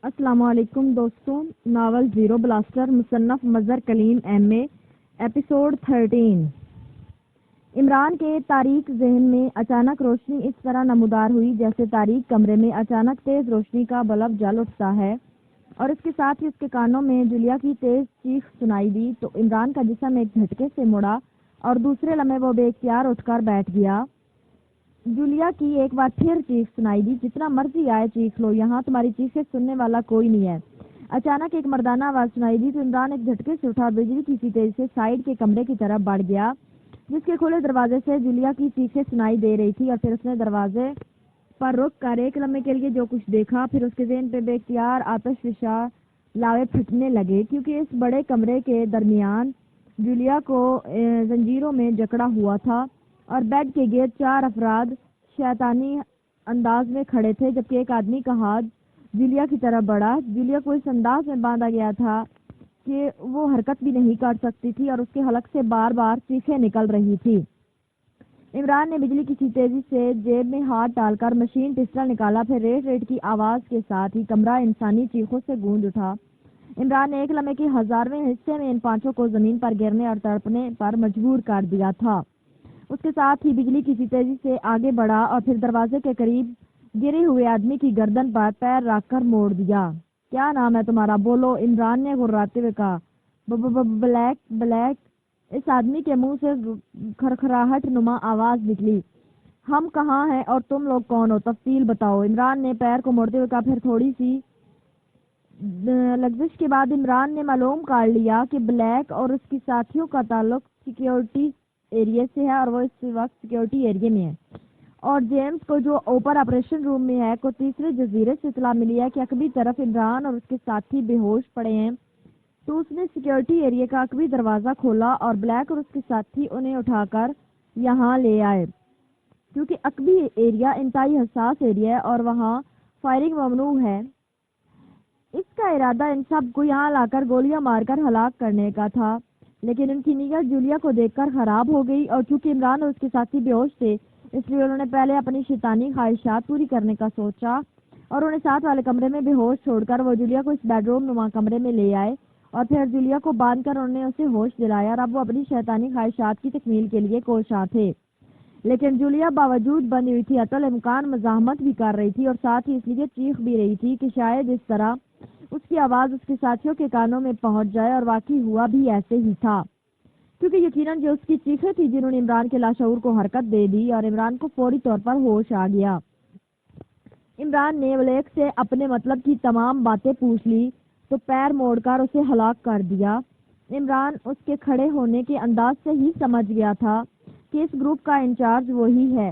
السلام علیکم دوستوں، ناول زیرو بلاسٹر مصنف مظہر کلیم ایم اے ایپیسوڈ 13۔ عمران کے تاریک ذہن میں اچانک روشنی اس طرح نمودار ہوئی جیسے تاریک کمرے میں اچانک تیز روشنی کا بلب جل اٹھتا ہے، اور اس کے ساتھ ہی اس کے کانوں میں جولیا کی تیز چیخ سنائی دی تو عمران کا جسم ایک جھٹکے سے مڑا اور دوسرے لمحے وہ بے اختیار اٹھ کر بیٹھ گیا۔ جولیا کی ایک بار پھر چیخ سنائی دی، جتنا مرضی آئے چیخ لو، یہاں تمہاری چیخیں سننے والا کوئی نہیں ہے۔ اچانک ایک مردانہ آواز سنائی دی تو عمران ایک جھٹکے سے اٹھا بجلی کی سی تیزی سے سائیڈ کے کمرے کی طرف بڑھ گیا، جس کے کھلے دروازے سے جولیا کی چیخیں سنائی دے رہی تھی، اور پھر اس نے دروازے پر رک کر ایک لمحے کے لیے جو کچھ دیکھا، پھر اس کے ذہن پہ بے اختیار آتش فشاں لاوے پھٹنے لگے، کیونکہ اس بڑے کمرے کے درمیان جولیا کو زنجیروں میں جکڑا ہوا تھا اور بیڈ کے گرد 4 افراد شیطانی انداز میں کھڑے تھے، جبکہ ایک آدمی کا ہاتھ جولیا کی طرف بڑھا۔ جولیا کو اس انداز میں باندھا گیا تھا کہ وہ حرکت بھی نہیں کر سکتی تھی اور اس کے حلق سے بار بار چیخیں نکل رہی تھی۔ عمران نے بجلی کی تیزی سے جیب میں ہاتھ ڈال کر مشین پسٹل نکالا، پھر ریٹ ریٹ کی آواز کے ساتھ ہی کمرہ انسانی چیخوں سے گونج اٹھا۔ عمران نے ایک لمحے کے 1000ویں حصے میں ان 5 کو زمین پر گرنے اور تڑپنے پر مجبور کر دیا تھا۔ اس کے ساتھ ہی بجلی کسی تیزی سے آگے بڑھا اور پھر دروازے کے قریب گرے ہوئے آدمی کی گردن پر پیر رکھ کر موڑ دیا۔ کیا نام ہے تمہارا؟ بولو، عمران نے غراتے ہوئے کہا۔ بلیک۔ اس آدمی کے منہ سے کھرکھراہٹ نما آواز نکلی۔ ہم کہاں ہیں اور تم لوگ کون ہو؟ تفصیل بتاؤ۔ عمران نے پیر کو موڑتے ہوئے کہا۔ پھر تھوڑی سی لغزش کے بعد عمران نے معلوم کر لیا کہ بلیک اور اس کی ساتھیوں کا تعلق سیکیورٹی ایریا سے ہے اور وہ اس وقت سیکیورٹی ایریا میں ہے، اور جیمز کو جو اوپر آپریشن روم میں ہے کو تیسرے جزیرے سے اطلاع ملی ہے کہ عقبی طرف عمران اور اس کے ساتھی بے ہوش پڑے ہیں، تو اس نے سیکیورٹی ایریا کا عقبی دروازہ کھولا اور بلیک اور اس کے ساتھی انہیں اٹھا کر یہاں لے آئے، کیونکہ عقبی ایریا انتہائی حساس ایریا ہے اور وہاں فائرنگ ممنوع ہے۔ اس کا ارادہ ان سب کو یہاں لا کر گولیاں مار کر ہلاک کرنے کا تھا، لیکن ان کی نیت جولیا کو دیکھ کر خراب ہو گئی، اور چونکہ عمران اور اس کے ساتھی بے ہوش تھے اس لیے انہوں نے پہلے اپنی شیطانی خواہشات پوری کرنے کا سوچا، اور انہیں ساتھ والے کمرے میں بے ہوش چھوڑ کر وہ جولیا کو اس بیڈ روم نما کمرے میں لے آئے، اور پھر جولیا کو باندھ کر انہوں نے اسے ہوش دلایا، اور اب وہ اپنی شیطانی خواہشات کی تکمیل کے لیے کوشاں تھے۔ لیکن جولیا باوجود بندی ہوئی تھی عطل امکان مزاحمت بھی کر رہی تھی، اور ساتھ ہی اس لیے چیخ بھی رہی تھی کہ شاید اس طرح اس کی آواز اس کے ساتھیوں کے کانوں میں پہنچ جائے، اور واقعی ہوا بھی ایسے ہی تھا، کیونکہ یقیناً جو اس کی چیخیں تھی جنہوں نے عمران کے لاشعور کو حرکت دے دی اور عمران کو فوری طور پر ہوش آ گیا۔ عمران نے بلیک سے اپنے مطلب کی تمام باتیں پوچھ لی تو پیر موڑ کر اسے ہلاک کر دیا۔ عمران اس کے کھڑے ہونے کے انداز سے ہی سمجھ گیا تھا کہ اس گروپ کا انچارج وہی ہے،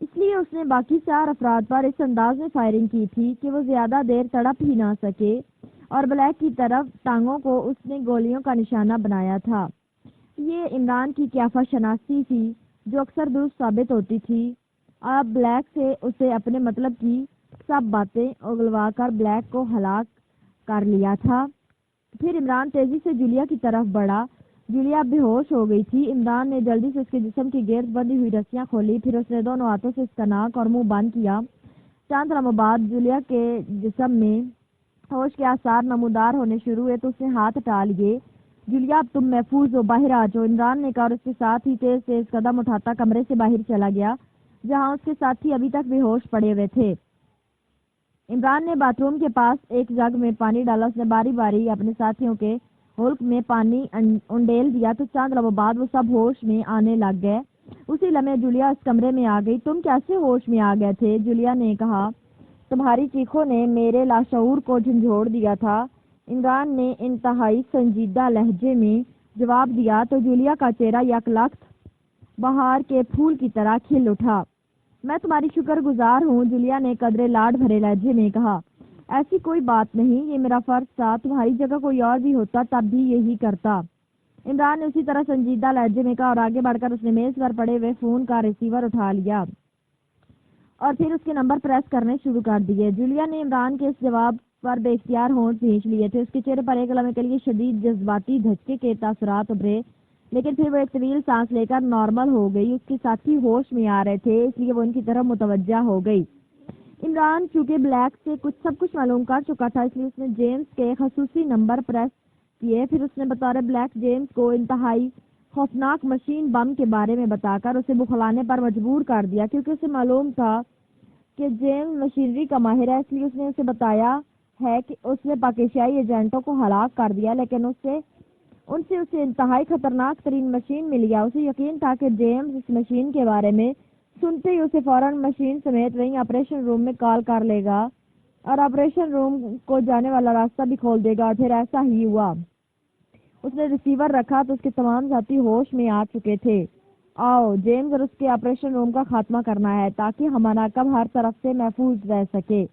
اس لیے اس نے باقی 4 افراد پر اس انداز میں فائرنگ کی تھی کہ وہ زیادہ دیر تڑپ ہی نہ سکے، اور بلیک کی طرف ٹانگوں کو اس نے گولیوں کا نشانہ بنایا تھا۔ یہ عمران کی قیافہ شناسی تھی جو اکثر درست ثابت ہوتی تھی۔ اب بلیک سے اسے اپنے مطلب کی سب باتیں اگلوا کر بلیک کو ہلاک کر لیا تھا۔ پھر عمران تیزی سے جولیا کی طرف بڑھا۔ جولیا بے ہوش ہو گئی تھی۔ عمران نے جلدی سے اس کے جسم کی گرد بندھی ہوئی رسیاں کھولی، پھر اس نے دونوں ہاتھوں سے اس کا ناک اور منہ بند کیا۔ چند لمحوں بعد جولیا کے جسم میں ہوش کے آثار نمودار ہونے شروع ہوئے تو اس نے ہاتھ ہٹا لیے۔ جولیا، اب تم محفوظ ہو، باہر آ جاؤ، عمران نے کہا، اور اس کے ساتھ ہی تیز تیز قدم اٹھاتا کمرے سے باہر چلا گیا جہاں اس کے ساتھی ابھی تک بے ہوش پڑے ہوئے تھے۔ عمران نے باتھ روم کے پاس ایک جگ میں پانی ڈالا، اس نے باری باری اپنے ساتھیوں کے حلق میں پانی انڈیل دیا تو چند لمحوں بعد وہ سب ہوش میں آنے لگ گئے۔ اسی لمحے جولیا اس کمرے میں آ گئی۔ تم کیسے ہوش میں آ گئے تھے؟ جولیا نے کہا۔ تمہاری چیخوں نے میرے لاشعور کو جھنجھوڑ دیا تھا، عمران نے انتہائی سنجیدہ لہجے میں جواب دیا تو جولیا کا چہرہ یکلخت بہار کے پھول کی طرح کھل اٹھا۔ میں تمہاری شکر گزار ہوں، جولیا نے قدرے لاڈ بھرے لہجے میں کہا۔ ایسی کوئی بات نہیں، یہ میرا فرض تھا، تمہاری جگہ کوئی اور بھی ہوتا تب بھی یہی کرتا، عمران نے اسی طرح سنجیدہ لہجے میں کہا، اور آگے بڑھ کر اس نے میز پر پڑے ہوئے فون کا ریسیور اٹھا لیا اور پھر اس کے نمبر پریس کرنے شروع کر دیے۔ جولیا نے عمران کے اس جواب پر بے اختیار ہونٹ بھینچ لیے تھے۔ اس کے چہرے پر ایک لمحے کے لیے شدید جذباتی دھچکے کے تاثرات ابھرے، لیکن پھر وہ ایک طویل سانس لے کر نارمل ہو گئی۔ اس کے ساتھی ہوش میں آ رہے تھے، اس لیے وہ ان کی طرف متوجہ ہو گئی۔ عمران چونکہ بلیک سے سب کچھ معلوم کر چکا تھا، اس لیے اس نے جیمز کے خصوصی نمبر پریس کیے. پھر اس نے بطور بلیک جیمز کو انتہائی خوفناک مشین بم کے بارے میں بتا کر اسے بخلانے پر مجبور کر دیا، کیونکہ اسے معلوم تھا کہ جیمز مشینری کا ماہر ہے. اس لیے اس نے اسے بتایا ہے کہ اس نے پاکستانی ایجنٹوں کو ہلاک کر دیا، لیکن ان سے اسے انتہائی خطرناک ترین مشین مل گیا. اسے یقین تھا کہ جیمز اس مشین کے بارے میں سنتے ہی اسے فوراً مشین سمیت وہیں آپریشن روم میں کال کر لے گا اور آپریشن روم کو جانے والا راستہ بھی کھول دے گا. اور پھر ایسا ہی ہوا. اس نے ریسیور رکھا تو اس کے تمام ساتھی ہوش میں آ چکے تھے. آؤ جیمز اور اس کے آپریشن روم کا خاتمہ کرنا ہے تاکہ ہمارا کب ہر طرف سے محفوظ رہ سکے.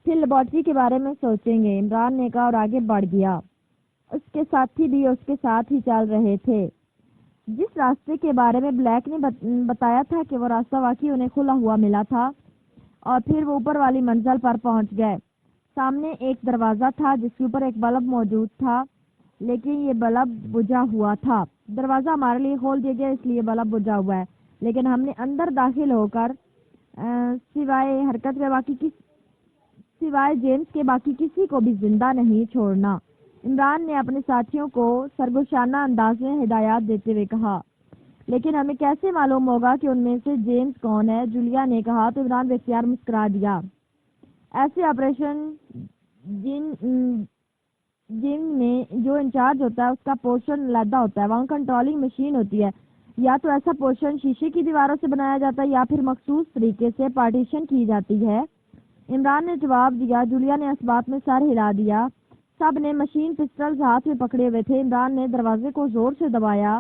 پھر لیبارٹری کے بارے میں سوچیں گے، عمران نے کہا اور آگے بڑھ گیا. اس کے ساتھی بھی اس کے ساتھ ہی چل رہے تھے. جس راستے کے بارے میں بلیک نے بتایا تھا کہ وہ راستہ واقعی انہیں کھلا ہوا ملا تھا. اور پھر وہ اوپر والی منزل پر پہنچ گئے. سامنے ایک دروازہ تھا جس کے اوپر ایک بلب موجود تھا، لیکن یہ بلب بجھا ہوا تھا. دروازہ ہمارے لیے کھول دیا گیا اس لیے بلب بجھا ہوا ہے، لیکن ہم نے اندر داخل ہو کر سوائے جیمز کے باقی کسی کو بھی زندہ نہیں چھوڑنا. عمران نے اپنے ساتھیوں کو سرگوشانہ انداز میں ہدایات دیتے ہوئے کہا. لیکن ہمیں کیسے معلوم ہوگا کہ ان میں سے جیمز کون ہے؟ جولیا نے کہا تو عمران بے اختیار مسکرا دیا. ایسے آپریشن جن میں جو انچارج ہوتا ہے اس کا پورشن علیحدہ ہوتا ہے، وہاں کنٹرولنگ مشین ہوتی ہے. یا تو ایسا پورشن شیشے کی دیواروں سے بنایا جاتا ہے یا پھر مخصوص طریقے سے پارٹیشن کی جاتی ہے. عمران نے جواب دیا. جولیا نے اس بات میں سر ہلا دیا. سب نے مشین پسٹلز ہاتھ میں پکڑے ہوئے تھے. عمران نے دروازے کو زور سے دبایا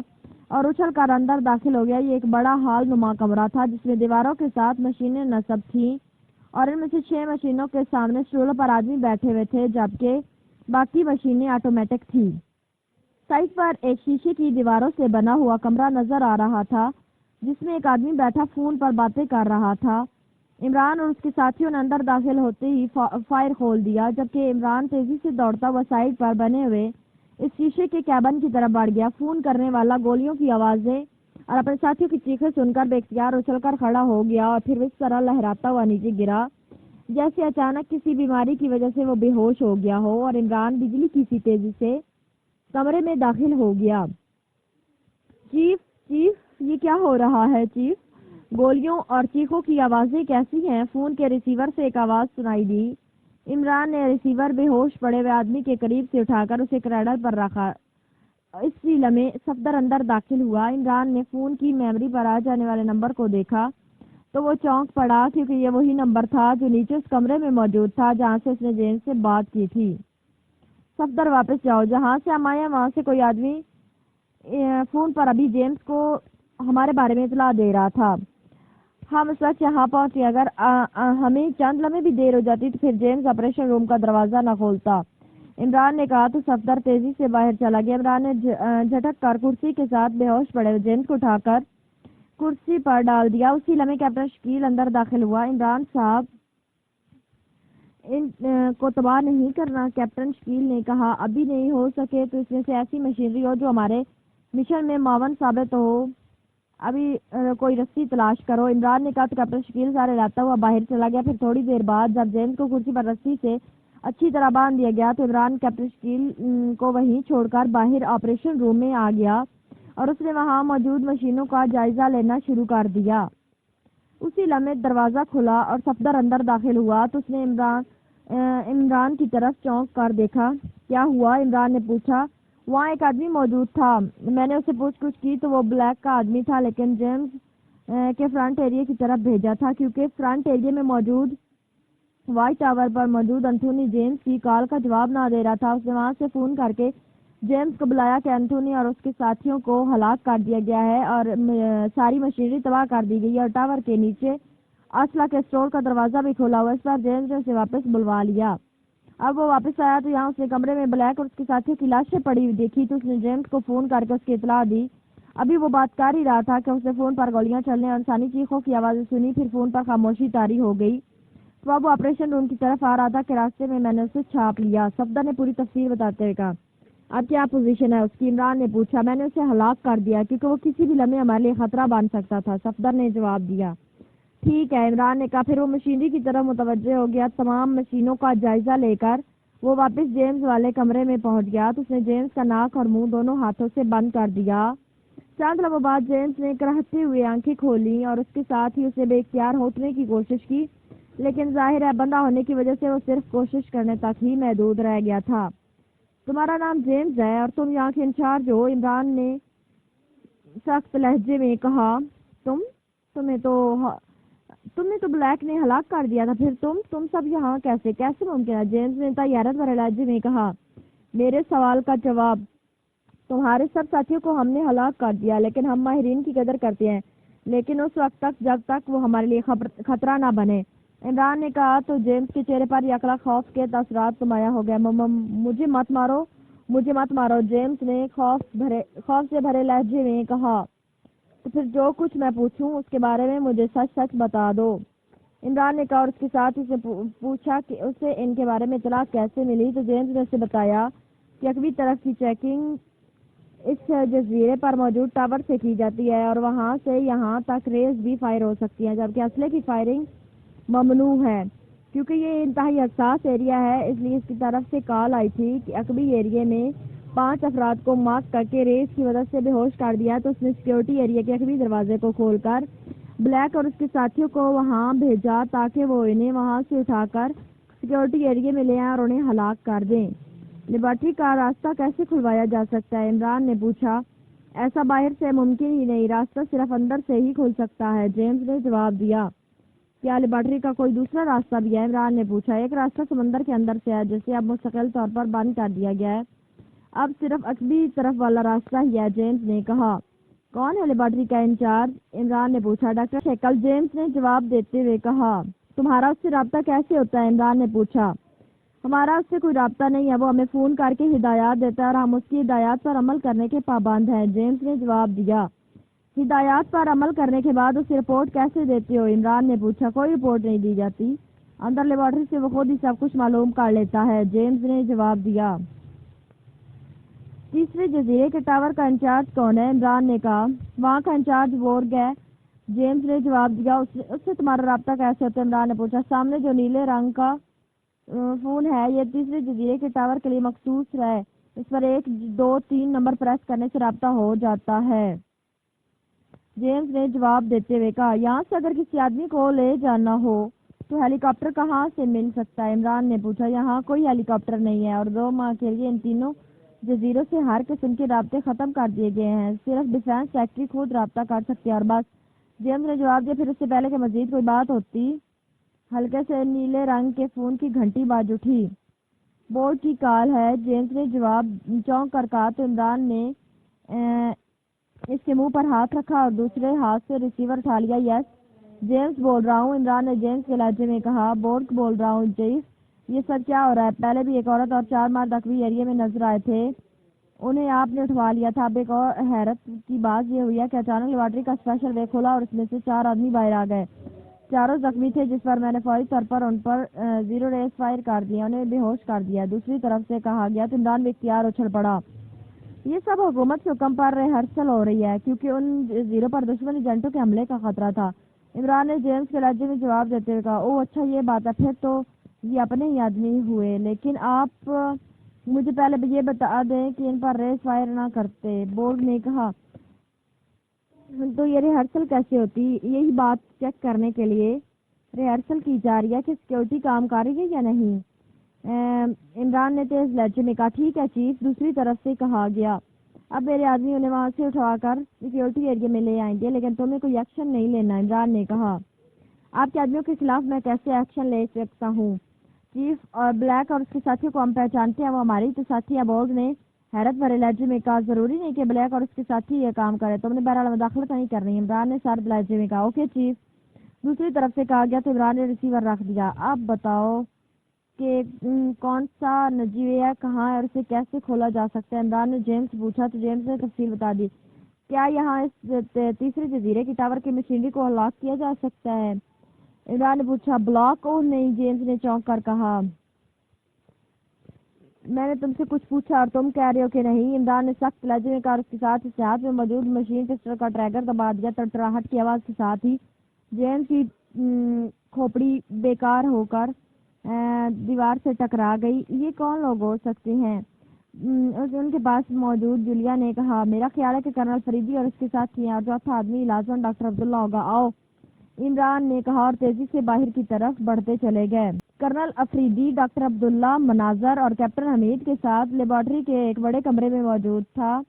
اور اچھل کر اندر داخل ہو گیا. یہ ایک بڑا ہال نما کمرہ تھا جس میں دیواروں کے ساتھ مشینیں نصب تھیں اور ان میں سے 6 مشینوں کے سامنے اسٹولوں پر آدمی بیٹھے ہوئے تھے جبکہ باقی مشینیں آٹومیٹک تھیں. سائٹ پر ایک شیشے کی دیواروں سے بنا ہوا کمرہ نظر آ رہا تھا جس میں ایک آدمی بیٹھا فون پر باتیں کر رہا تھا. عمران اور اس کے ساتھیوں نے اندر داخل ہوتے ہی فائر کھول دیا جبکہ عمران تیزی سے دوڑتا ہوا سائٹ پر بنے ہوئے اس شیشے کے کیبن کی طرف بڑھ گیا. فون کرنے والا گولیوں کی آوازیں اور اپنے ساتھیوں کی چیخیں سن کر بے اختیار اچھل کر کھڑا ہو گیا اور پھر اس طرح لہراتا ہوا نیچے گرا جیسے اچانک کسی بیماری کی وجہ سے وہ بے ہوش ہو گیا ہو. اور عمران بجلی کی سی تیزی سے کمرے میں داخل ہو گیا. چیف یہ کیا ہو رہا ہے چیف؟ گولیوں اور چیخوں کی آوازیں کیسی ہیں؟ فون کے ریسیور سے ایک آواز سنائی دی. عمران نے ریسیور بے ہوش پڑے ہوئے آدمی کے قریب سے اٹھا کر اسے کریڈل پر رکھا. اسی لمحے صفدر اندر داخل ہوا. عمران نے فون کی میموری پر آ جانے والے نمبر کو دیکھا تو وہ چونک پڑا کیونکہ یہ وہی نمبر تھا جو نیچے اس کمرے میں موجود تھا جہاں سے اس نے جیمز سے بات کی تھی. صفدر واپس جاؤ، جہاں سے ہم آئے ہیں وہاں سے کوئی آدمی فون پر ابھی جیمز کو ہمارے بارے میں اطلاع دے رہا تھا. ہم اس وقت یہاں پہنچے. اگر ہمیں چند لمحے بھی دیر ہو جاتی تو پھر جیمز آپریشن روم کا دروازہ نہ کھولتا. عمران نے کہا تو صفدر تیزی سے باہر چلا گیا. عمران نے جھٹک کر کرسی کے ساتھ بے ہوش پڑے ہوئے جیمز کو اٹھا کر کرسی پر ڈال دیا. اسی لمحے کیپٹن شکیل اندر داخل ہوا. عمران صاحب ان کو تباہ نہیں کرنا، کیپٹن شکیل نے کہا. ابھی نہیں ہو سکے تو اس میں سے ایسی مشینری ہو جو ہمارے مشن میں معاون ثابت ہو. ابھی کوئی رسی تلاش کرو. عمران نے کہا تو کیپٹن شکیل سارے لاتا ہوا باہر چلا گیا. پھر تھوڑی دیر بعد جب جیمز کو کرسی پر رسی سے اچھی طرح باندھ دیا گیا تو عمران کیپٹن شکیل کو وہیں چھوڑ کر باہر آپریشن روم میں آ گیا اور اس نے وہاں موجود مشینوں کا جائزہ لینا شروع کر دیا. اسی لمحے دروازہ کھلا اور صفدر اندر داخل ہوا تو اس نے عمران کی طرف چونک کر دیکھا. کیا ہوا؟ عمران نے پوچھا. وہاں ایک آدمی موجود تھا. میں نے اسے پوچھ گچھ کی تو وہ بلیک کا آدمی تھا لیکن جیمز کے فرنٹ ایریا کی طرف بھیجا تھا کیونکہ فرنٹ ایریا میں موجود وائٹ ٹاور پر موجود انتھونی جیمز کی کال کا جواب نہ دے رہا تھا. اس نے وہاں سے فون کر کے جیمز کو بلایا کہ انتھونی اور اس کے ساتھیوں کو ہلاک کر دیا گیا ہے اور ساری مشینری تباہ کر دی گئی ہے اور ٹاور کے نیچے اسلحہ کے اسٹور کا دروازہ بھی کھولا ہوا. اس پر جیمز نے اسے واپس بلوا لیا. اب وہ واپس آیا تو یہاں اس نے کمرے میں بلیک اور اس کے ساتھیوں کی لاشیں پڑی ہوئی دیکھی تو اس نے جیمز کو فون کر کے اس کی اطلاع دی. ابھی وہ بات کر ہی رہا تھا کہ اس نے فون پر گولیاں چلنے اور انسانی چیخوں کی آوازیں سنی. پھر فون پر خاموشی طاری ہو گئی. تو اب وہ آپریشن روم کی طرف آ رہا تھا کہ راستے میں نے اسے چھاپ لیا. صفدر نے پوری تفصیل بتاتے ہوئے کہا. اب کیا پوزیشن ہے اس کی؟ عمران نے پوچھا. میں نے اسے ہلاک کر دیا کیونکہ وہ کسی بھی لمحے ہمارے لیے خطرہ بن سکتا تھا، صفدر نے جواب دیا. ٹھیک ہے، عمران نے کہا۔ پھر وہ مشینری کی طرف متوجہ ہو گیا۔ تمام مشینوں کا جائزہ لے کر وہ واپس جیمز والے کمرے میں پہنچ گیا تو اس نے جیمز کا ناک اور منہ دونوں ہاتھوں سے بند کر دیا۔ چند لمحوں بعد جیمز نے کراہتے ہوئے آنکھیں کھولیں اور اس کے ساتھ ہی اسے بے اختیار ہوٹنے کی کوشش کی، لیکن ظاہر ہے بندہ ہونے کی وجہ سے وہ صرف کوشش کرنے تک ہی محدود رہ گیا تھا۔ تمہارا نام جیمز ہے اور تم یہاں کے انچارج ہو، عمران نے سخت لہجے میں کہا۔ تم نے تو بلیک نے ہلاک کر دیا تھا، پھر تم سب یہاں کیسے ممکن ہے؟ جیمز نے حیرت بھرے لہجے میں کہا۔ میرے سوال کا جواب، تمہارے سب ساتھیوں کو ہم نے ہلاک کر دیا، لیکن ہم ماہرین کی قدر کرتے ہیں، لیکن اس وقت تک جب تک وہ ہمارے لیے خطرہ نہ بنے۔ عمران نے کہا تو جیمز کے چہرے پر یکلا خوف کے تاثرات نمایاں ہو گئے۔ مجھے مت مارو، جیمز نے خوف سے بھرے لہجے میں کہا۔ تو پھر جو کچھ میں پوچھوں اس کے بارے میں مجھے سچ بتا دو، عمران نے کہا، اور اس کے ساتھ اسے پوچھا کہ اسے ان کے بارے میں اطلاع کیسے ملی۔ تو جیمز نے اسے بتایا کہ اگلی طرف کی چیکنگ اس جزیرے پر موجود ٹاور سے کی جاتی ہے اور وہاں سے یہاں تک ریز بھی فائر ہو سکتی ہیں، جبکہ اسلحے کی فائرنگ ممنوع ہے۔ کیونکہ یہ انتہائی حساس ایریا ہے، اس لیے اس کی طرف سے کال آئی تھی کہ عقبی ایریا میں 5 افراد کو مارک کر کے ریز کی مدد سے بے ہوش کر دیا، تو اس نے سیکیورٹی ایریا کے عقبی دروازے کو کھول کر بلیک اور اس کے ساتھیوں کو وہاں بھیجا تاکہ وہ انہیں وہاں سے اٹھا کر سیکیورٹی ایریا میں لے آئیں اور انہیں ہلاک کر دیں۔ لیبارٹری کا راستہ کیسے کھلوایا جا سکتا ہے؟ عمران نے پوچھا۔ ایسا باہر سے ممکن ہی نہیں، راستہ صرف اندر سے ہی کھل سکتا ہے، جیمز نے جواب دیا۔ کیا لیبارٹری کا کوئی دوسرا راستہ بھی ہے؟ عمران نے پوچھا۔ ایک راستہ سمندر کے اندر سے ہے جسے اب مستقل طور پر بند کر دیا گیا ہے، اب صرف عقبی طرف والا راستہ ہی ہے، جیمز نے کہا۔ کون ہے لیبارٹری کا انچارج؟ عمران نے پوچھا۔ ڈاکٹر شیکل، جیمز نے جواب دیتے ہوئے کہا۔ تمہارا اس سے رابطہ کیسے ہوتا ہے؟ عمران نے پوچھا۔ ہمارا اس سے کوئی رابطہ نہیں ہے، وہ ہمیں فون کر کے ہدایات دیتا ہے اور ہم اس کی ہدایات پر عمل کرنے کے پابند ہیں، جیمز نے جواب دیا۔ ہدایات پر عمل کرنے کے بعد اسے رپورٹ کیسے دیتے ہو؟ عمران نے پوچھا۔ کوئی رپورٹ نہیں دی جاتی، اندر لیبارٹری سے وہ خود ہی سب کچھ معلوم کر لیتا ہے، جیمز نے جواب دیا۔ تیسرے جزیرے کے ٹاور کا انچارج کون ہے؟ عمران نے کہا۔ وہاں کا انچارج بورگ ہے، جیمز نے جواب دیا۔ اس سے تمہارا رابطہ کیسے ہوتا ہے؟ عمران نے پوچھا۔ سامنے جو نیلے رنگ کا فون ہے، یہ تیسرے جزیرے کے ٹاور کے لیے مخصوص ہے، اس پر 1 2 3 نمبر پریس کرنے سے رابطہ ہو جاتا ہے، جیمز نے جواب دیتے ہوئے کہا۔ یہاں سے اگر کسی آدمی کو لے جانا ہو تو ہیلی کاپٹر کہاں سے مل سکتا ہے؟ عمران نے پوچھا۔ یہاں کوئی ہیلی کاپٹر نہیں ہے اور 2 ماہ کے لیے ان تینوں جزیروں سے ہر قسم کے رابطے ختم کر دیے گئے ہیں، صرف ڈیفینس سیکٹری خود رابطہ کر سکتے ہیں اور بس، جیمز نے جواب دیا۔ پھر اس سے پہلے کہ مزید کوئی بات ہوتی، ہلکے سے نیلے رنگ کے فون کی گھنٹی بج اٹھی۔ بورڈ کی کال ہے، جیمز نے جواب چونک کر کہا تو عمران نے اس کے منہ پر ہاتھ رکھا اور دوسرے ہاتھ سے ریسیور اٹھا لیا۔ یس، جیمز بول رہا ہوں، عمران نے جیمز کے لہجے میں کہا۔ بورڈ بول رہا ہوں چیف، یہ سب کیا ہو رہا ہے؟ پہلے بھی ایک عورت اور 4 مرد عقبی ایریا میں نظر آئے تھے، انہیں آپ نے اٹھوا لیا تھا۔ اب ایک اور حیرت کی بات یہ ہوئی ہے کہ اچانک لیبارٹری کا اسپیشل وے کھولا اور اس میں سے 4 آدمی باہر آ گئے، چاروں زخمی تھے، جس پر میں نے فوری طور پر ان پر 0 ریز فائر کر دیا، انہیں بے ہوش کر دیا، دوسری طرف سے کہا گیا تو عمران بے اختیار اچھل پڑا۔ یہ سب حکومت کے حکم پر ریہرسل ہو رہی ہے کیونکہ ان جزیروں پر دشمنی ایجنٹوں کے حملے کا خطرہ تھا، عمران نے جیمز کے لہجے میں جواب دیتے ہوئے کہا۔ اوہ اچھا، یہ بات ہے، پھر تو یہ اپنے ہی آدمی ہوئے، لیکن آپ مجھے پہلے یہ بتا دیں کہ ان پر ریز فائر نہ کرتے، بورگ نے کہا۔ تو یہ ریہرسل کیسے ہوتی؟ یہی بات چیک کرنے کے لیے ریہرسل کی جا رہی ہے کہ سیکیورٹی کام کر رہی ہے یا نہیں، عمران نے تیز لہجے میں کہا۔ ٹھیک ہے چیف، دوسری طرف سے کہا گیا۔ اب میرے آدمی انہیں وہاں سے اٹھا کر سیکیورٹی ایریا میں لے آئیں گے، لیکن تمہیں کوئی ایکشن نہیں لینا، عمران نے کہا۔ آپ کے آدمیوں کے خلاف میں کیسے ایکشن لے سکتا ہوں چیف؟ اور بلیک اور اس کے ساتھیوں کو ہم پہچانتے ہیں، وہ ہماری تو ساتھی ہیں، بورگ نے حیرت بھرے لہجے میں کہا۔ ضروری نہیں کہ بلیک اور اس کے ساتھی یہ کام کرے، تم نے بہرحال مداخلت نہیں کرنی، عمران نے سرد لہجے میں کہا۔ اوکے چیف، دوسری طرف سے کہا گیا تو عمران نے ریسیور رکھ دیا۔ اب بتاؤ کہ کون سا نجیوہ کہاں ہے اور اسے کیسے کھولا جا سکتا ہے؟ عمران نے جیمز سے پوچھا تو جیمز نے تفصیل بتا دی۔ کیا یہاں اس تیسرے جزیرے کی ٹاور کی مشینری کو ہلاک کیا جا سکتا ہے؟ عمران نے پوچھا۔ بلاک؟ اوہ نہیں، جیمز نے چونک کر کہا۔ میں نے تم سے کچھ پوچھا اور تم کہہ رہے ہو کہ نہیں، عمران نے سخت لہجے میں کہا، اس کے ساتھ اس ہاتھ میں موجود مشین پسٹل کا ٹریگر دبا دیا، تڑتڑاہٹ کی آواز کے ساتھ ہی جیمز کی کھوپڑی بیکار ہو کر دیوار سے ٹکرا گئی۔ یہ کون لوگ ہو سکتے ہیں؟ ان کے پاس موجود جولیا نے کہا، میرا خیال ہے کہ کرنل فریدی اور اس کے ساتھ اور چوتھا آدمی لازماً ڈاکٹر عبداللہ ہوگا۔ آؤ، عمران نے کہا اور تیزی سے باہر کی طرف بڑھتے چلے گئے۔ کرنل افریدی ڈاکٹر عبداللہ، مناظر اور کیپٹن حمید کے ساتھ لیبارٹری کے ایک بڑے کمرے میں موجود تھا۔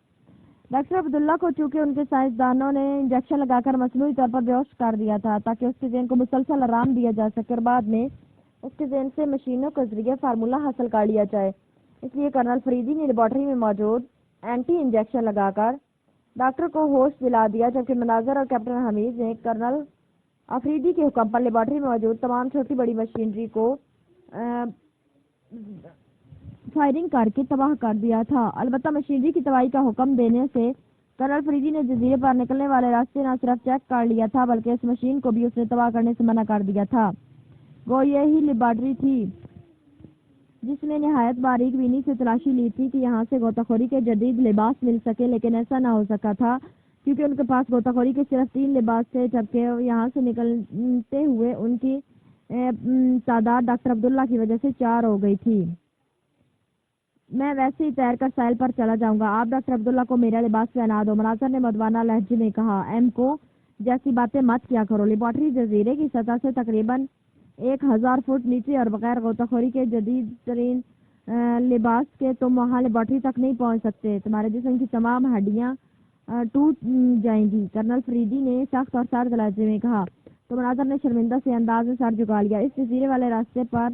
ڈاکٹر عبداللہ کو چونکہ ان کے سائنسدانوں نے انجیکشن لگا کر مصنوعی طور پر بے ہوش کر دیا تھا تاکہ اس کے ذہن کو مسلسل آرام دیا جا سکے اور بعد میں اس کے ذہن سے مشینوں کے ذریعے فارمولہ حاصل کر لیا جائے، اس لیے کرنل فریدی نے لیبارٹری میں موجود اینٹی انجیکشن لگا کر ڈاکٹر کو ہوش دلا دیا، جبکہ مناظر اور کیپٹن حمید نے کرنل افریدی کے حکم پر لیبارٹری میں موجود تمام چھوٹی بڑی مشینری کو فائرنگ کر کے تباہ کر دیا تھا۔ البتہ مشینری کی تباہی کا حکم دینے سے کرنل فریدی نے جزیرے پر نکلنے والے راستے نہ صرف چیک کر لیا تھا بلکہ اس مشین کو بھی اس نے تباہ کرنے سے منع کر دیا تھا۔ وہ یہی لیبارٹری تھی جس میں نہایت باریک بینی سے تلاشی لی تھی کہ یہاں سے غوطہ خوری کے جدید لباس مل سکے، لیکن ایسا نہ ہو سکا تھا کیونکہ ان کے پاس غوطہ خوری کے صرف 3 لباس تھے، جبکہ یہاں سے نکلتے ہوئے ان کی تعداد ڈاکٹر عبداللہ کی وجہ سے 4 ہو گئی تھی۔ میں ویسے ہی تیر کر ساحل پر چلا جاؤں گا، آپ ڈاکٹر عبداللہ کو میرا لباس پہنا دو، مناظر نے مدوانہ لہجے میں کہا۔ ایم کو جیسی باتیں مت کیا کرو، لیبارٹری جزیرے کی سطح سے تقریباً 1000 فٹ نیچے اور بغیر غوطہ خوری کے جدید ترین لباس کے تم وہاں لیبارٹری تک نہیں پہنچ سکتے، تمہارے جسم کی تمام ہڈیاں ٹوٹ جائیں گی، کرنل فریدی نے سخت اور سرد لہجے میں کہا۔ تو مناظر نے شرمندہ سے انداز میں سر جھکا لیا۔ اس جزیرے والے راستے پر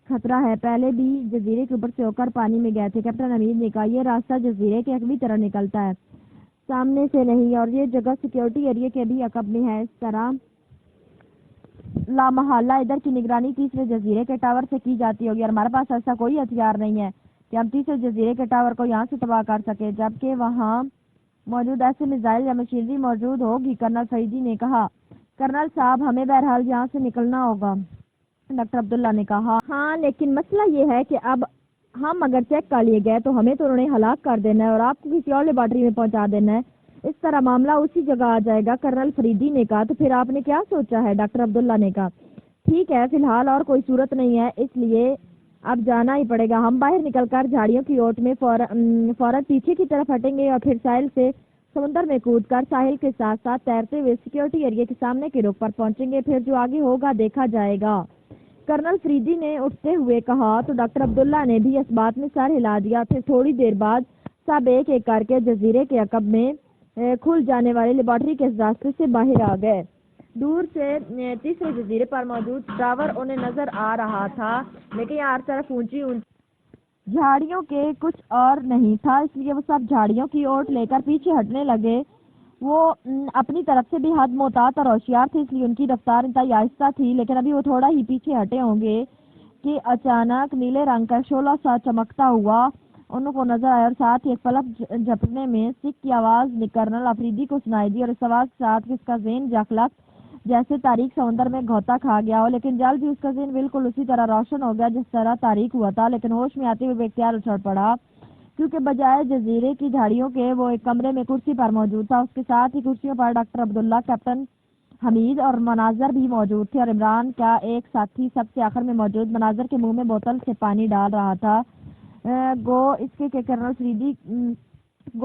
خطرہ ہے، پہلے بھی جزیرے کے اوپر سے ہو کر پانی میں گئے تھے، کیپٹن حمید نے کہا۔ یہ راستہ جزیرے کے عقبی طرح نکلتا ہے، سامنے سے نہیں، اور یہ جگہ سیکیورٹی ایریا کے بھی عقب میں ہے، اس طرح لامحالہ ادھر کی نگرانی تیسرے جزیرے کے ٹاور سے کی جاتی ہوگی، اور ہمارے پاس ایسا کوئی ہتھیار نہیں ہے کہ ہم تیسرے جزیرے کے ٹاور کو یہاں سے تباہ کر سکے، جبکہ وہاں موجود ایسے میزائل یا مشینری موجود ہوگی، کرنل فریدی نے کہا۔ کرنل صاحب، ہمیں بہرحال یہاں سے نکلنا ہوگا، ڈاکٹر عبداللہ نے کہا۔ ہاں، لیکن مسئلہ یہ ہے کہ اب ہم اگر چیک کر لیے گئے تو ہمیں تو انہوں نے ہلاک کر دینا ہے اور آپ کو کسی اور لیبارٹری میں پہنچا دینا ہے، اس طرح معاملہ اسی جگہ آ جائے گا، کرنل فریدی نے کہا۔ تو پھر آپ نے کیا سوچا ہے؟ ڈاکٹر عبداللہ نے کہا۔ ٹھیک ہے، فی الحال اور کوئی صورت نہیں ہے، اس لیے اب جانا ہی پڑے گا۔ ہم باہر نکل کر جھاڑیوں کی اوٹ میں فوراً پیچھے کی طرف ہٹیں گے اور پھر ساحل سے سمندر میں کود کر ساحل کے ساتھ ساتھ تیرتے ہوئے سیکیورٹی ایریا کے سامنے کے رخ پر پہنچیں گے، پھر جو آگے ہوگا دیکھا جائے گا، کرنل فریدی نے اٹھتے ہوئے کہا۔ تو ڈاکٹر عبداللہ نے بھی اس بات میں سر ہلا دیا۔ پھر تھوڑی دیر بعد سب ایک ایک کر کے جزیرے کے عقب میں کھل جانے والے لیبارٹری کے راستے سے باہر آ گئے۔ دور سے تیسرے جزیرے پر موجود ٹاور انہیں نظر آ رہا تھا، لیکن ہر طرف اونچی جھاڑیوں کے کچھ اور نہیں تھا، اس لیے وہ سب جھاڑیوں کی اوٹ لے کر پیچھے ہٹنے لگے۔ وہ اپنی طرف سے بھی حد محتاط اور ہوشیار تھے، اس لیے ان کی رفتار انتہائی آہستہ تھی، لیکن ابھی وہ تھوڑا ہی پیچھے ہٹے ہوں گے کہ اچانک نیلے رنگ کا شعلہ سا چمکتا ہوا ان کو نظر آیا اور ساتھ ہی ایک پلک جھپکنے میں سکھ کی آواز کرنل افریدی کو سنائی دی، اور اس آواز کے ساتھ اس کا ذہن جھکلک جیسے تاریک سمندر میں غوطہ کھا گیا ہو، لیکن جلد ہی اس کا ذہن بالکل اسی طرح روشن ہو گیا جس طرح تاریک ہوا تھا، لیکن ہوش میں آتے ہوئے بے اختیار اچھل پڑا، کیونکہ بجائے جزیرے کی جھاڑیوں کے وہ ایک کمرے میں کرسی پر موجود تھا، اس کے ساتھ ہی کرسیوں پر ڈاکٹر عبداللہ، کیپٹن حمید اور مناظر بھی موجود تھے، اور عمران کا ایک ساتھی سب سے آخر میں موجود مناظر کے منہ میں بوتل سے پانی ڈال رہا تھا۔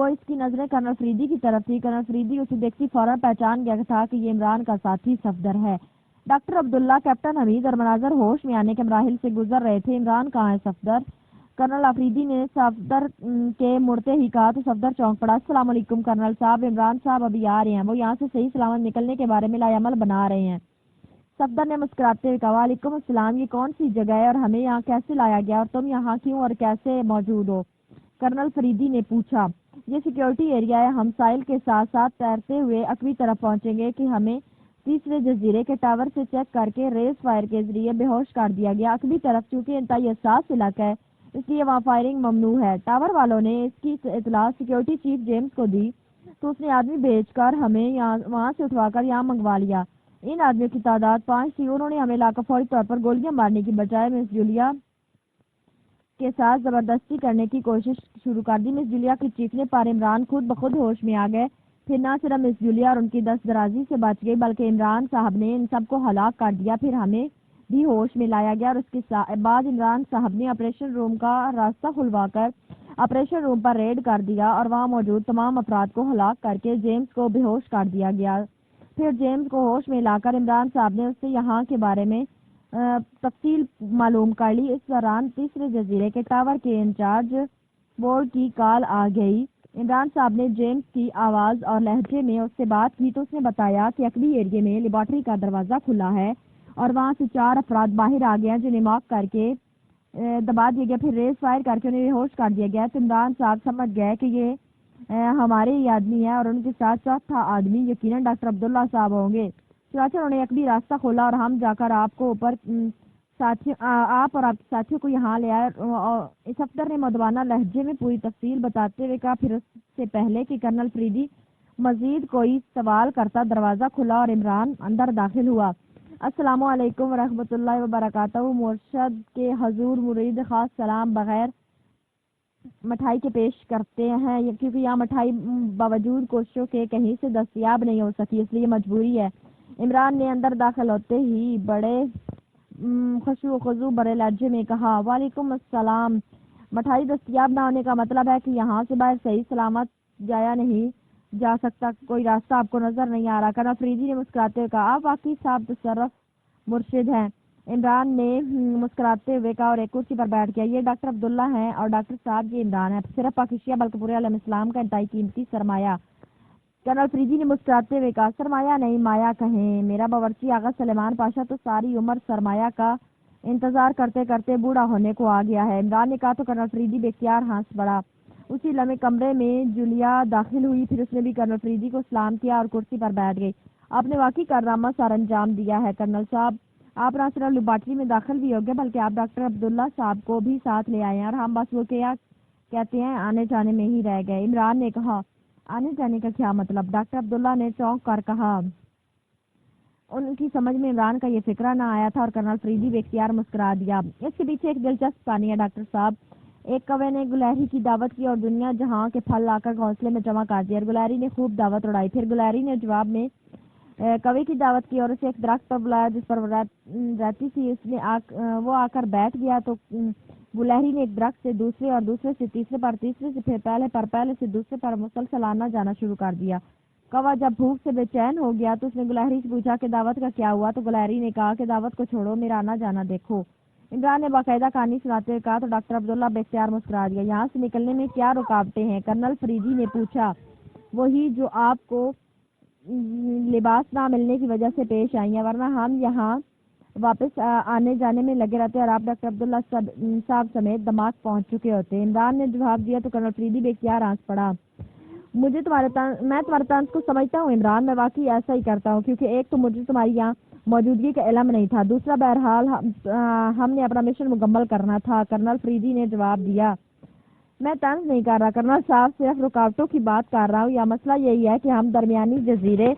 اس کی نظریں کرنل فریدی کی طرف تھی۔ کرنل فریدی اسے دیکھتی فوراً پہچان گیا تھا کہ یہ عمران کا ساتھی صفدر ہے۔ ڈاکٹر عبداللہ، کیپٹن حمید اور مناظر ہوش میں آنے کے مراحل سے گزر رہے تھے۔ عمران کہاں ہے صفدر؟ کرنل افریدی نے صفدر کے مڑتے ہی کہا تو صفدر چونک پڑا۔ السلام علیکم کرنل صاحب، عمران صاحب ابھی آ رہے ہیں، وہ یہاں سے صحیح سلامت نکلنے کے بارے میں لائحہ بنا رہے ہیں۔ صفدر نے مسکراتے ہوئے کہا۔ وعلیکم السلام، یہ کون سی جگہ ہے اور ہمیں یہاں کیسے لایا گیا اور تم یہاں کیوں اور کیسے موجود ہو؟ کرنل فریدی نے پوچھا۔ یہ سیکیورٹی ایریا ہے، ہم ساحل کے ساتھ ساتھ تیرتے ہوئے عقبی طرف پہنچیں گے کہ ہمیں تیسرے جزیرے کے ٹاور سے چیک کر کے ریس فائر کے ذریعے بے ہوش کر دیا گیا۔ عقبی طرف چونکہ انتہائی حساس علاقہ ہے، اس لیے وہاں فائرنگ ممنوع ہے۔ ٹاور والوں نے اس کی اطلاع سیکیورٹی چیف جیمز کو دی تو اس نے آدمی بھیج کر ہمیں وہاں سے اٹھوا کر یہاں منگوا لیا۔ ان آدمیوں کی تعداد 5 تھی، انہوں نے ہمیں لا کر فوری طور پر گولیاں مارنے کی بجائے مس جولیا کے ساتھ زبردستی کرنے کی کوشش شروع کر دی۔ مس جولیا کی چیخنے پر عمران خود بخود ہوش میں آ گئے۔ پھر نہ صرف مس جولیا اور ان کی دست درازی سے بچ گئی بلکہ عمران صاحب نے ان سب کو ہلاک کر دیا۔ پھر ہمیں بھی ہوش میں لایا گیا اور اس کے بعد عمران صاحب نے آپریشن روم کا راستہ کھلوا کر آپریشن روم پر ریڈ کر دیا اور وہاں موجود تمام افراد کو ہلاک کر کے جیمز کو بے ہوش کر دیا گیا۔ پھر جیمز کو ہوش میں لا کر عمران صاحب نے اس سے یہاں کے بارے میں تفصیل معلوم کر لی۔ اس دوران تیسرے جزیرے کے ٹاور کے انچارج بورڈ کی کال آ گئی۔ عمران صاحب نے جیمز کی آواز اور لہجے میں اس سے بات کی تو اس نے بتایا کہ اکبی ایریے میں لیبارٹری کا دروازہ کھلا ہے اور وہاں سے 4 افراد باہر آ گئے جنہیں مارک کر کے دبا دیا گیا، پھر ریز فائر کر کے انہیں بے ہوش کر دیا گیا۔ تو عمران صاحب سمجھ گئے کہ یہ ہمارے ہی آدمی ہے اور ان کے ساتھ چوتھا آدمی یقیناً ڈاکٹر عبداللہ صاحب ہوں گے۔ چنانچہ انہوں نے اکبی راستہ کھولا اور ہم جا کر آپ اور آپ کے ساتھیوں کو یہاں لے آئے۔ اس افسر نے مدوانہ لہجے میں پوری تفصیل بتاتے ہوئے کہا، پھر اس سے پہلے کہ کرنل فریدی مزید کوئی سوال کرتا دروازہ کھلا اور عمران اندر داخل ہوا۔ السلام علیکم ورحمۃ اللہ وبرکاتہ۔ مرشد کے حضور مرید خاص سلام بغیر مٹھائی کے پیش کرتے ہیں کیونکہ یہاں مٹھائی باوجود کوششوں کے کہیں سے دستیاب نہیں ہو سکی، اس لیے مجبوری ہے۔ عمران نے اندر داخل ہوتے ہی بڑے خشوع و خضوع بڑے لہجے میں کہا، وعلیکم السلام۔ مٹھائی دستیاب نہ ہونے کا مطلب ہے کہ یہاں سے باہر صحیح سلامت جایا نہیں جا سکتا، کوئی راستہ آپ کو نظر نہیں آ رہا۔ کرنل فریدی نے مسکراتے ہوئے کہا، آپ واقعی صاحب تصرف مرشد ہیں۔ عمران نے مسکراتے ہوئے کہا اور ایک کرسی پر بیٹھ گیا، یہ ڈاکٹر عبداللہ ہیں اور ڈاکٹر صاحب یہ عمران ہے، صرف پاکستان بلکہ پورے عالم اسلام کا انتہائی قیمتی سرمایہ۔ کرنل فریدی نے مسکراتے ہوئے کہا، سرمایہ نہیں مایا کہیں، میرا باورچی آغا سلیمان پاشا تو ساری عمر سرمایہ کا انتظار کرتے کرتے بوڑھا ہونے کو آ گیا ہے۔ عمران نے کہا تو کرنل فریدی بے اختیار ہنس پڑا۔ اسی لمحے کمرے میں جولیا داخل ہوئی، پھر اس نے بھی کرنل فریدی کو سلام کیا اور کرسی پر بیٹھ گئی۔ آپ نے واقعی کارنامہ سر انجام دیا ہے کرنل صاحب، آپ نہ صرف لیبارٹری میں داخل بھی ہو گئے بلکہ آپ ڈاکٹر عبداللہ صاحب کو بھی ساتھ لے آئے ہیں اور ہم بس وہ کیا کہتے ہیں آنے جانے میں ہی رہ گئے۔ عمران نے کہا، آنے جانے کا کیا مطلب؟ ڈاکٹر عبداللہ نے چونک کر کہا۔ ان کی سمجھ میں عمران کا یہ فکرہ نہ آیا تھا اور کرنل فریدی بے اختیار مسکرا دیا۔ اس کے پیچھے ایک دلچسپ کہانی ہے ڈاکٹر صاحب۔ ایک کوے نے گلہری کی دعوت کی اور دنیا جہاں کے پھل لا کر گھونسلے میں جمع کر دیا اور گلہری نے خوب دعوت اڑائی۔ پھر گلہری نے جواب میں کوے کی دعوت کی اور اسے ایک درخت پر بلایا جس پر رہتی تھی۔ وہ آ کر بیٹھ گیا تو گلہری نے ایک درخت سے دوسرے اور دوسرے سے تیسرے پر، تیسرے سے پھر پہلے سے دوسرے پر مسلسل آنا جانا شروع کر دیا۔ کوا جب بھوک سے بے چین ہو گیا تو اس نے گلہری سے پوچھا کہ دعوت کا کیا ہوا؟ تو گلہری نے کہا کہ دعوت کو چھوڑو، میرا آنا جانا دیکھو۔ عمران نے باقاعدہ کہانی سناتے ہوئے کہا تو ڈاکٹر عبداللہ بے اختیار مسکرا دیا۔ یہاں سے نکلنے میں کیا رکاوٹیں ہیں؟ کرنل فریدی نے پوچھا۔ وہی جو آپ کو لباس نہ ملنے کی وجہ سے پیش آئی ہیں، ورنہ ہم یہاں واپس آنے جانے میں لگے رہتے اور آپ ڈاکٹر عبداللہ صاحب سمیت دماغ پہنچ چکے ہوتے۔ عمران نے جواب دیا تو کرنل فریدی بے اختیار ہنس پڑا۔ میں تمہارے طنز کو سمجھتا ہوں عمران، میں واقعی ایسا ہی کرتا ہوں کیونکہ ایک تو مجھے تمہاری یہاں موجودگی کا علم نہیں تھا، دوسرا بہرحال ہم نے اپنا مشن مکمل کرنا تھا۔ کرنل فریدی نے جواب دیا، میں طنز نہیں کر رہا کرنل صاحب، صرف رکاوٹوں کی بات کر رہا ہوں۔ یا مسئلہ یہی ہے کہ ہم درمیانی جزیرے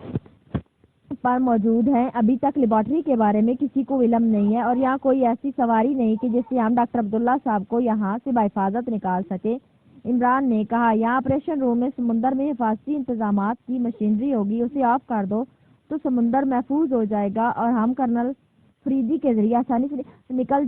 پر موجود ہیں، ابھی تک لیبارٹری کے بارے میں کسی کو علم نہیں ہے اور یہاں کوئی ایسی سواری نہیں کہ جس سے ہم ڈاکٹر عبداللہ صاحب کو یہاں سے بحفاظت نکال سکے۔ عمران نے کہا، یہاں آپریشن روم میں سمندر میں حفاظتی انتظامات کی مشینری ہوگی، اسے آف کر دو تو سمندر محفوظ ہو جائے گا اور ہم کرنل فریدی کے ذریعے آسانی سے نکل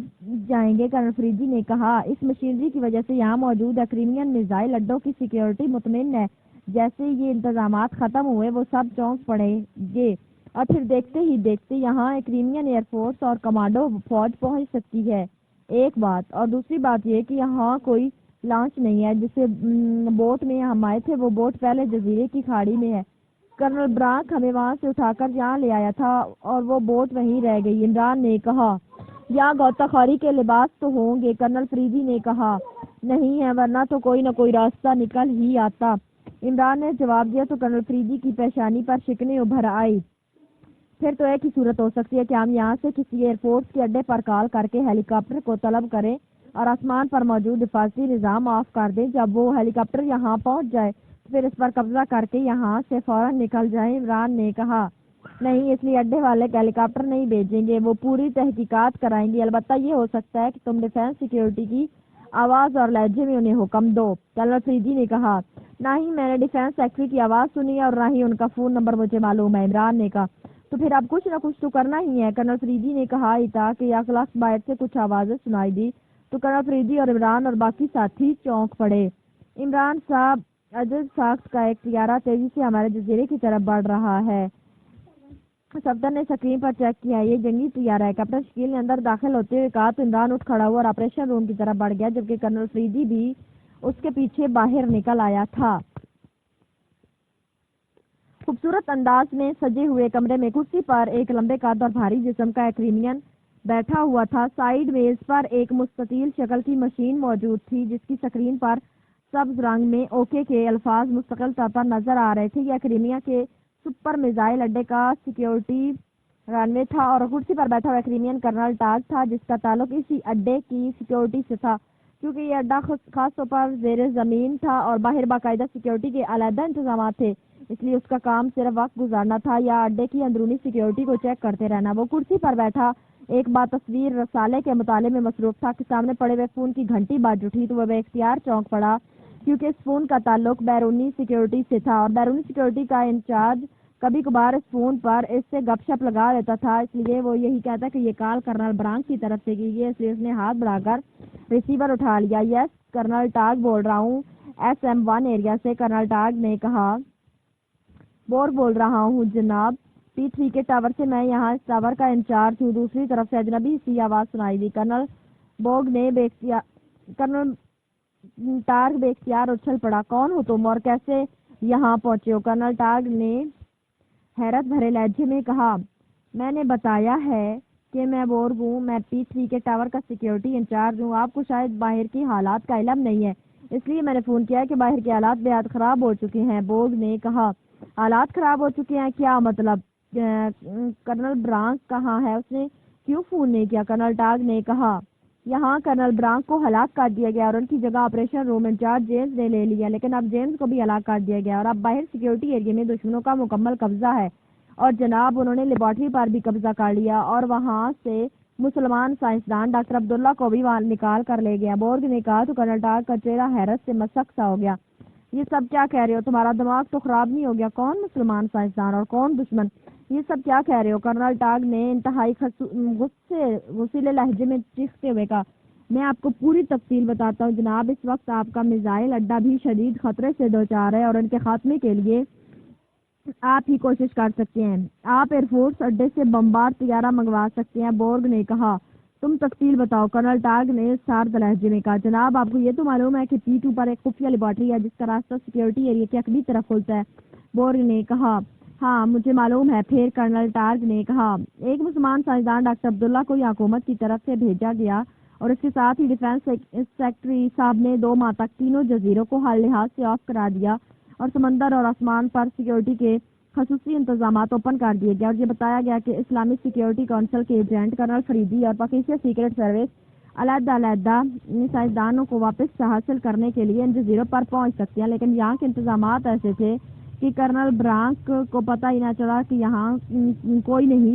جائیں گے۔ کرنل فریدی نے کہا، اس مشینری کی وجہ سے یہاں موجود کرینین میزائل اڈوں کی سیکیورٹی مطمئن ہے، جیسے یہ انتظامات ختم ہوئے وہ سب چونک پڑیں گے اور پھر دیکھتے ہی دیکھتے یہاں کرینین ایئر فورس اور کمانڈو فوج پہنچ سکتی ہے، ایک بات۔ اور دوسری بات یہ کہ یہاں کوئی لانچ نہیں ہے، جسے بوٹ میں ہم آئے تھے وہ بوٹ پہلے جزیرے کی کھاڑی میں ہے، کرنل برانک ہمیں وہاں سے اٹھا کر یہاں لے آیا تھا اور وہ بوٹ وہیں رہ گئی۔ عمران نے کہا، یہاں غوطہ خوری کے لباس تو ہوں گے؟ کرنل فریدی نے کہا، نہیں ہے، ورنہ تو کوئی نہ کوئی راستہ نکل ہی آتا۔ عمران نے جواب دیا تو کرنل فریدی کی پیشانی پر شکنیں ابھر آئی۔ پھر تو ایک ہی صورت ہو سکتی ہے کہ ہم یہاں سے کسی ایئر فورس کے اڈے پر کال کر کے ہیلی کاپٹر کو طلب کریں اور آسمان پر موجود حفاظتی نظام آف کر دیں۔ جب وہ ہیلی کاپٹر یہاں پہنچ جائے تو پھر اس پر قبضہ کر کے یہاں سے فوراً نکل جائیں۔ عمران نے کہا، نہیں، اس لیے اڈے والے ہیلی کاپٹر نہیں بھیجیں گے، وہ پوری تحقیقات کرائیں گے، البتہ یہ ہو سکتا ہے کہ تم ڈیفنس سیکیورٹی کی آواز اور لہجے میں انہیں حکم دو۔ کرنل فریدی نے کہا، نہ ہی میں نے ڈیفینس سیکٹری کی آواز سنی اور نہ ہی ان کا فون نمبر مجھے معلوم ہے، عمران نے کہا۔ تو پھر اب کچھ نہ کچھ تو کرنا ہی ہے، کرنل فریدی نے کہا ہی تھا کہ اخلاق باہر سے کچھ آوازیں سنائی دی تو کرنل فریدی اور عمران اور باقی ساتھی چونک پڑے۔ عمران صاحب، عجز ساخت کا ایک طیارہ تیزی سے ہمارے جزیرے کی طرف بڑھ رہا ہے۔ صفدر نے اسکرین پر چیک کیا، یہ جنگی طیارہ ہے۔ کیپٹن شکیل نے اندر داخل ہوتے ہوئے کہا تو عمران اٹھ کھڑا ہوا اور آپریشن روم کی طرف بڑھ گیا، جبکہ کرنل فریدی بھی اس کے پیچھے باہر نکل آیا تھا۔ خوبصورت انداز میں سجے ہوئے کمرے میں کرسی پر ایک لمبے قد اور بھاری جسم کا ایکریمین بیٹھا ہوا تھا۔ سائیڈ میز پر ایک مستطیل شکل کی مشین موجود تھی، جس کی سکرین پر سبز رنگ میں اوکے کے الفاظ مستقل طور پر نظر آ رہے تھے۔ یہ ایکریمیا کے سپر میزائل اڈے کا سیکیورٹی رن وے تھا اور کرسی پر بیٹھا ہوا ایکریمین کرنل ٹاگ تھا، جس کا تعلق اسی اڈے کی سیکیورٹی سے تھا۔ کیونکہ یہ اڈا خاص طور پر زیر زمین تھا اور باہر باقاعدہ سیکیورٹی کے علیحدہ انتظامات تھے، اس لیے اس کا کام صرف وقت گزارنا تھا یا اڈے کی اندرونی سیکیورٹی کو چیک کرتے رہنا۔ وہ کرسی پر بیٹھا ایک باتصویر رسالے کے مطالعے میں مصروف تھا کہ سامنے پڑے ہوئے فون کی گھنٹی بج اٹھی تو وہ بے اختیار چونک پڑا، کیونکہ اس فون کا تعلق بیرونی سیکیورٹی سے تھا اور بیرونی سیکیورٹی کا انچارج کبھی کبھار اس فون پر اس سے گپ شپ لگا لیتا تھا، اس لیے وہ یہی کہتا کہ یہ کال کرنل برانک کی طرف سے کی گئی، اس لیے اس نے ہاتھ بڑھا کر ریسیور اٹھا لیا۔ یس کرنل ٹاگ بول رہا ہوں، SM-1 ایریا سے، کرنل ٹاگ نے کہا۔ بور بول رہا ہوں جناب، P3 کے ٹاور سے، میں یہاں اس ٹاور کا انچارج ہوں۔ دوسری طرف سے اجنبی سی آواز سنائی دی۔ کرنل ٹاگ بے اختیار اچھل پڑا۔ کون ہو تم اور کیسے یہاں پہنچے ہو؟ کرنل ٹاگ نے حیرت بھرے لہجے میں کہا، میں نے بتایا ہے کہ میں بورگ ہوں، میں P3 کے ٹاور کا سیکیورٹی انچارج ہوں۔ آپ کو شاید باہر کی حالات کا علم نہیں ہے، اس لیے میں نے فون کیا کہ باہر کے حالات بے حد خراب ہو چکے ہیں۔ بورگ نے کہا، حالات خراب ہو چکے ہیں کیا مطلب؟ کرنل برانک کہاں ہے؟ اس نے کیوں فون نہیں کیا؟ کرنل ٹاگ نے کہا، یہاں کرنل برانک کو ہلاک کر دیا گیا اور ان کی جگہ آپریشن روم انچارج جیمز نے لے لیا، لیکن اب جیمز کو بھی ہلاک کر دیا گیا اور اب باہر سیکیورٹی ایریا میں دشمنوں کا مکمل قبضہ ہے، اور جناب انہوں نے لیبارٹری پر بھی قبضہ کر لیا اور وہاں سے مسلمان سائنسدان ڈاکٹر عبداللہ کو بھی وہاں نکال کر لے گیا۔ بورگ نے کہا تو کرنل ٹاگ کا چہرہ حیرت سے مسخ سا ہو گیا۔ یہ سب کیا کہہ رہے ہو؟ تمہارا دماغ تو خراب نہیں ہو گیا؟ کون مسلمان سائنسدان اور کون دشمن؟ یہ سب کیا کہہ رہے ہو؟ کرنل ٹاگ نے انتہائی غصیلے لہجے میں چیختے ہوئے کہا، میں آپ کو پوری تفصیل بتاتا ہوں جناب، اس وقت آپ کا میزائل اڈا بھی شدید خطرے سے دوچار ہے اور ان کے خاتمے کے لیے آپ ہی کوشش کر سکتے ہیں۔ آپ ایئر فورس اڈے سے بمبار طیارہ منگوا سکتے ہیں۔ بورگ نے کہا، تم تفصیل بتاؤ۔ کرنل ٹاگ نے سارد لہجے میں کہا، جناب آپ کو یہ تو معلوم ہے کہ P2 پر ایک خفیہ لیبارٹری ہے جس کا راستہ سیکیورٹی ایریا کی اگلی طرف کھلتا ہے۔ بورگ نے کہا، ہاں مجھے معلوم ہے۔ پھر کرنل ٹاگ نے کہا، ایک مسلمان سائنسدان ڈاکٹر عبداللہ کو یہ حکومت کی طرف سے بھیجا گیا اور اس کے ساتھ ہی ڈیفینس سیکٹری صاحب نے 2 ماہ تک تینوں جزیروں کو ہر لحاظ سے آف کرا دیا اور سمندر اور آسمان پر سیکیورٹی کے خصوصی انتظامات اوپن کر دیے گئے، اور یہ بتایا گیا کہ اسلامی سیکیورٹی کونسل کے ایجنٹ کرنل فریدی اور پاکستان سیکرٹ سروس علیحدہ سائنسدانوں کو واپس حاصل کرنے کے لیے ان جزیروں پر پہنچ سکتے ہیں، لیکن یہاں کے انتظامات ایسے تھے کہ کرنل برانک کو پتہ ہی نہ چلا کہ یہاں کوئی نہیں